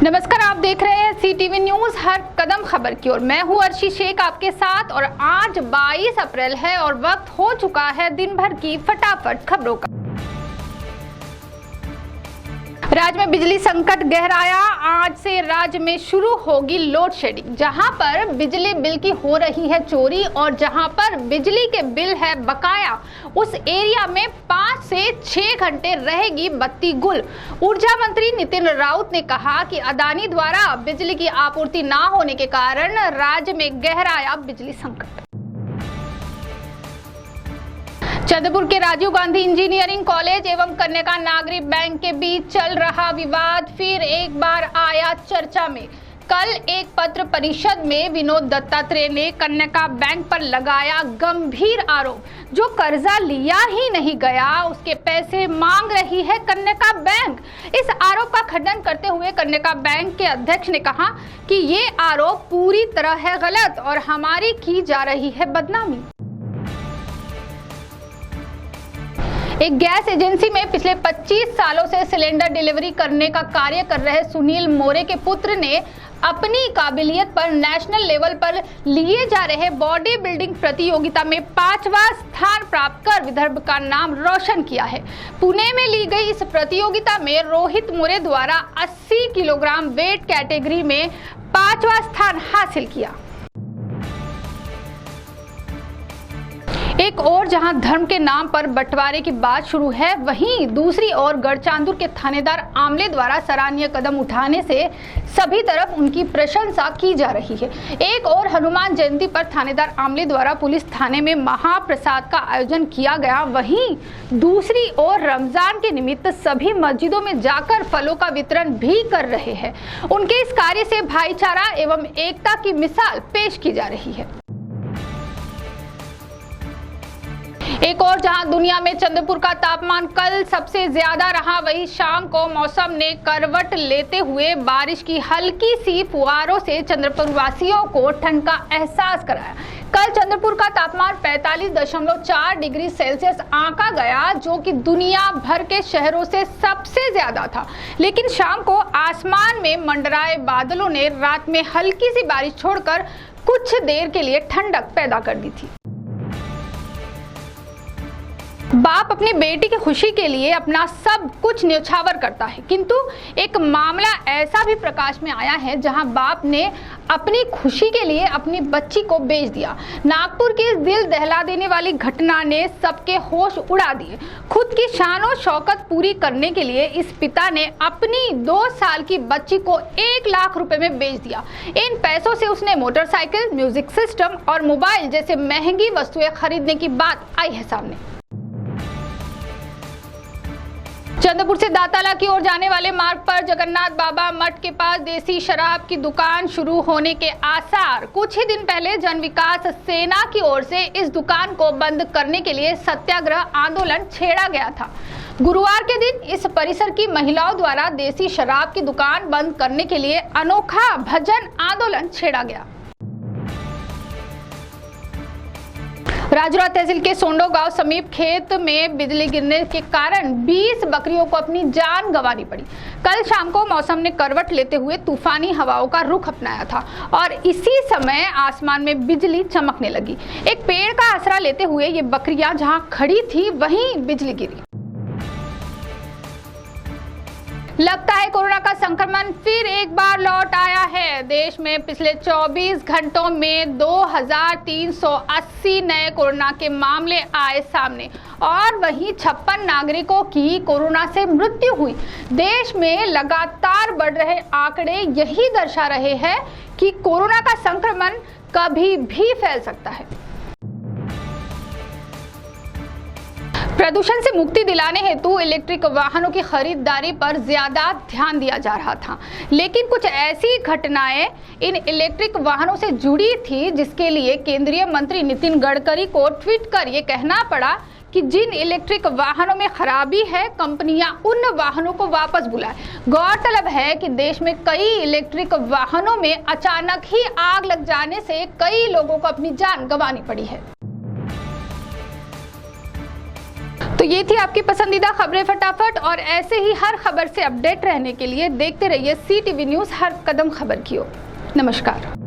नमस्कार, आप देख रहे हैं CTV न्यूज हर कदम खबर की ओर। मैं हूं अर्शी शेख आपके साथ और आज 22 अप्रैल है और वक्त हो चुका है दिन भर की फटाफट खबरों का। राज्य में बिजली संकट गहराया। आज से राज्य में शुरू होगी लोड शेडिंग। जहां पर बिजली बिल की हो रही है चोरी और जहां पर बिजली के बिल है बकाया, उस एरिया में 5 से 6 घंटे रहेगी बत्ती गुल। ऊर्जा मंत्री नितिन राउत ने कहा कि अदानी द्वारा बिजली की आपूर्ति ना होने के कारण राज्य में गहराया बिजली संकट। चंद्रपुर के राजीव गांधी इंजीनियरिंग कॉलेज एवं कन्या नागरिक बैंक के बीच चल रहा विवाद फिर एक बार आया चर्चा में। कल एक पत्र परिषद में विनोद दत्तात्रेय ने कन्या बैंक पर लगाया गंभीर आरोप। जो कर्जा लिया ही नहीं गया उसके पैसे मांग रही है कन्या बैंक। इस आरोप का खंडन करते हुए कन्या बैंक के अध्यक्ष ने कहा कि ये आरोप पूरी तरह है गलत और हमारी की जा रही है बदनामी। एक गैस एजेंसी में पिछले 25 सालों से सिलेंडर डिलीवरी करने का कार्य कर रहे सुनील मोरे के पुत्र ने अपनी काबिलियत पर नेशनल लेवल पर लिए जा रहे बॉडी बिल्डिंग प्रतियोगिता में 5वां स्थान प्राप्त कर विदर्भ का नाम रोशन किया है। पुणे में ली गई इस प्रतियोगिता में रोहित मोरे द्वारा 80 किलोग्राम वेट कैटेगरी में 5वां स्थान हासिल किया। एक और जहां धर्म के नाम पर बंटवारे की बात शुरू है, वहीं दूसरी ओर गढ़चांदुर के थानेदार आमले द्वारा सराहनीय कदम उठाने से सभी तरफ उनकी प्रशंसा की जा रही है। एक और हनुमान जयंती पर थानेदार आमले द्वारा पुलिस थाने में महाप्रसाद का आयोजन किया गया। वहीं दूसरी ओर रमजान के निमित्त सभी मस्जिदों में जाकर फलों का वितरण भी कर रहे हैं। उनके इस कार्य से भाईचारा एवं एकता की मिसाल पेश की जा रही है। एक और जहां दुनिया में चंद्रपुर का तापमान कल सबसे ज्यादा रहा, वहीं शाम को मौसम ने करवट लेते हुए बारिश की हल्की सी फुहारों से चंद्रपुर वासियों को ठंड का एहसास कराया। कल चंद्रपुर का तापमान 45.4 डिग्री सेल्सियस आंका गया, जो कि दुनिया भर के शहरों से सबसे ज्यादा था। लेकिन शाम को आसमान में मंडराए बादलों ने रात में हल्की सी बारिश छोड़कर कुछ देर के लिए ठंडक पैदा कर दी थी। बाप अपनी बेटी की खुशी के लिए अपना सब कुछ न्यौछावर करता है, किंतु एक मामला ऐसा भी प्रकाश में आया है जहां बाप ने अपनी खुशी के लिए अपनी बच्ची को बेच दिया। नागपुर की इस दिल दहला देने वाली घटना ने सबके होश उड़ा दिए। खुद की शान और शौकत पूरी करने के लिए इस पिता ने अपनी 2 साल की बच्ची को 1 लाख रुपए में बेच दिया। इन पैसों से उसने मोटरसाइकिल, म्यूजिक सिस्टम और मोबाइल जैसे महंगी वस्तुएं खरीदने की बात आई है सामने। चंद्रपुर से दाताला की ओर जाने वाले मार्ग पर जगन्नाथ बाबा मठ के पास देसी शराब की दुकान शुरू होने के आसार। कुछ ही दिन पहले जन विकास सेना की ओर से इस दुकान को बंद करने के लिए सत्याग्रह आंदोलन छेड़ा गया था। गुरुवार के दिन इस परिसर की महिलाओं द्वारा देसी शराब की दुकान बंद करने के लिए अनोखा भजन आंदोलन छेड़ा गया। राजौरा तहसील के सोंडो गांव समीप खेत में बिजली गिरने के कारण 20 बकरियों को अपनी जान गंवानी पड़ी। कल शाम को मौसम ने करवट लेते हुए तूफानी हवाओं का रुख अपनाया था और इसी समय आसमान में बिजली चमकने लगी। एक पेड़ का आसरा लेते हुए ये बकरियां जहां खड़ी थी वहीं बिजली गिरी। लगता है कोरोना का संक्रमण फिर एक बार लौट आया है। देश में पिछले 24 घंटों में 2380 नए कोरोना के मामले आए सामने और वहीं 56 नागरिकों की कोरोना से मृत्यु हुई। देश में लगातार बढ़ रहे आंकड़े यही दर्शा रहे हैं कि कोरोना का संक्रमण कभी भी फैल सकता है। प्रदूषण से मुक्ति दिलाने हेतु इलेक्ट्रिक वाहनों की खरीदारी पर ज्यादा ध्यान दिया जा रहा था, लेकिन कुछ ऐसी घटनाएं इन इलेक्ट्रिक वाहनों से जुड़ी थी जिसके लिए केंद्रीय मंत्री नितिन गडकरी को ट्वीट कर ये कहना पड़ा कि जिन इलेक्ट्रिक वाहनों में खराबी है कंपनियां उन वाहनों को वापस बुलाए। गौरतलब है कि देश में कई इलेक्ट्रिक वाहनों में अचानक ही आग लग जाने से कई लोगों को अपनी जान गंवानी पड़ी है। तो ये थी आपकी पसंदीदा खबरें फटाफट, और ऐसे ही हर खबर से अपडेट रहने के लिए देखते रहिए CTV न्यूज़, हर कदम खबर की ओर। नमस्कार।